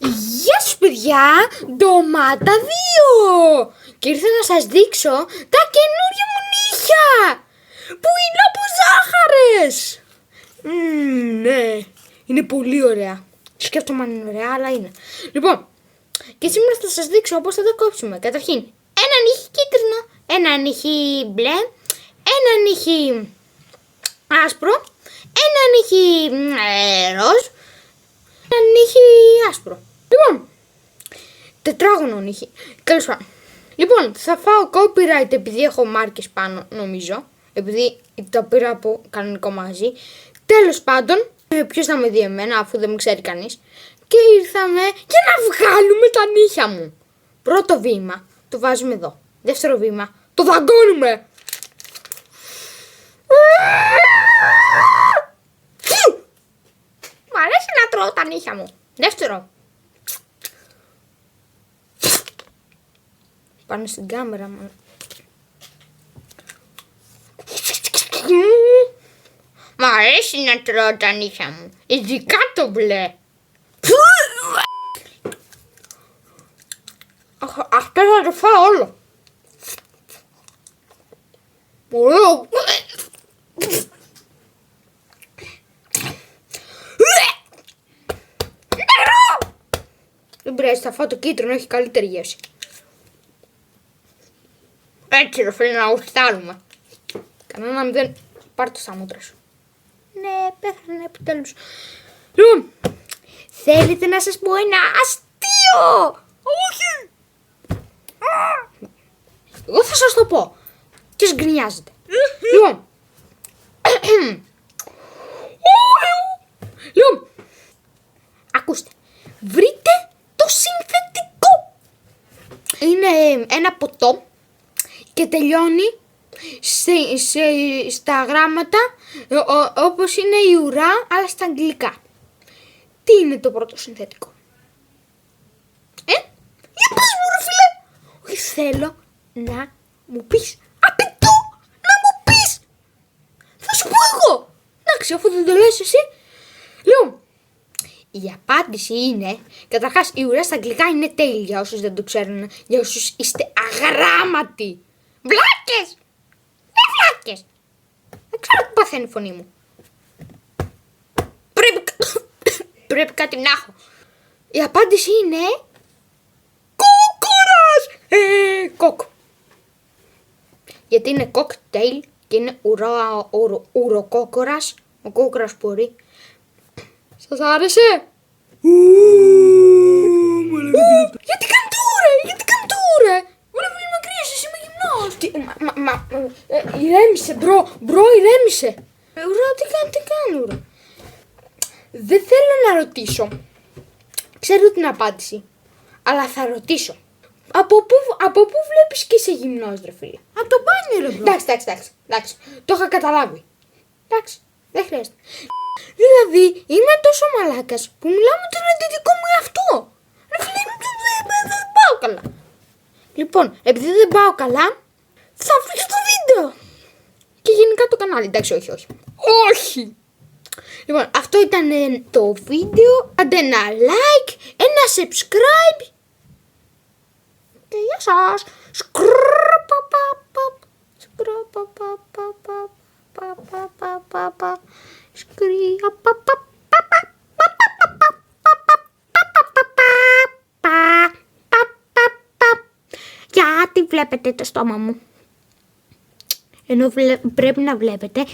Γεια σας παιδιά, ντομάτα 2! Και ήρθα να σας δείξω τα καινούργια μου νύχια που είναι από ζάχαρες. Ναι, είναι πολύ ωραία. Σκέφτομαι αν είναι ωραία, αλλά είναι. Λοιπόν, και σήμερα θα σας δείξω πώς θα τα κόψουμε. Καταρχήν, ένα νύχι κίτρινο, ένα νύχι μπλε, ένα νύχι άσπρο, ένα νύχι ροζ, ένα νύχι άσπρο. Λοιπόν, τετράγωνο νύχι. Τέλος πάντων. Λοιπόν, θα φάω copyright επειδή έχω μάρκες πάνω, νομίζω. Επειδή τα πήρα από κανονικό μαγαζί. Τέλος πάντων, ποιος θα με δει εμένα αφού δεν με ξέρει κανείς. Και ήρθαμε για να βγάλουμε τα νύχια μου. Πρώτο βήμα, το βάζουμε εδώ. Δεύτερο βήμα, το δαγκώνουμε. Μ' αρέσει να τρώω τα νύχια μου. Δεύτερο. Πάνω στην κάμερα μου. Μ' αρέσει να τρώω τα νύχια μου. Ειδικά το μπλε. Αυτό θα το φάω όλο. Ωραίο. Δεν πειράζει, θα φάω το κίτρινο, έχει καλύτερη γεύση. Έτσι ρε φίλε, να γουστάρουμε. Κανένα δεν. Πάρ' το στα μούτρα σου. Ναι, πέθανε επιτέλους. Λοιπόν, θέλετε να σας πω ένα αστείο? Όχι. Εγώ θα σας το πω. Και σγκρινιάζετε. Λοιπόν. Λοιπόν, ακούστε. Βρείτε το συνθετικό. Είναι ένα ποτό και τελειώνει στα γράμματα όπως είναι η ουρά, αλλά στα αγγλικά. Τι είναι το πρώτο συνθετικό? Για πες μου ρε φίλε. Όχι, θέλω να μου πεις. Απαιτώ να μου πεις. Θα σου πω εγώ. Εντάξει, αφού δεν το λες εσύ. Λοιπόν, η απάντηση είναι, καταρχάς η ουρά στα αγγλικά είναι tail, για όσους δεν το ξέρουν, για όσους είστε αγράμματοι. Βλάκες! Βλάκες! Δεν ξέρω τι παθαίνει η φωνή μου. Πρέπει κάτι να έχω. Η απάντηση είναι κόκορας! Κόκ. Γιατί είναι cocktail και είναι ουροκόκορας. Ο κόκορας μπορεί. Σας άρεσε? Γιατί καντούρε! Γιατί καντούρε! Ωραία, μην μακρύες, εσύ είμαι γυμνός. Ηρέμησε, μπρο, ηρέμησε. Ουρά, τι κάνει, ουρά. Δεν θέλω να ρωτήσω. Ξέρω την απάντηση. Αλλά θα ρωτήσω. Από πού βλέπεις και είσαι γυμνός, ρε φίλε? Από το μπάνιο, ρε μπρο. Εντάξει. Το είχα καταλάβει. Εντάξει, δεν χρειάζεται. Δηλαδή, είμαι τόσο μαλάκας που μιλάω με τον αντιδικό μου εαυτό. Ρε φίλε, δεν πάω καλά. Λοιπόν, επειδή δεν πάω καλά, θα βρεις το βίντεο. Και γενικά το κανάλι, εντάξει, όχι. Λοιπόν, αυτό ήταν το βίντεο. Άντε ένα like, ένα subscribe. Και γεια σας. Γιατί βλέπετε το στόμα μου? Ενώ πρέπει να βλέπετε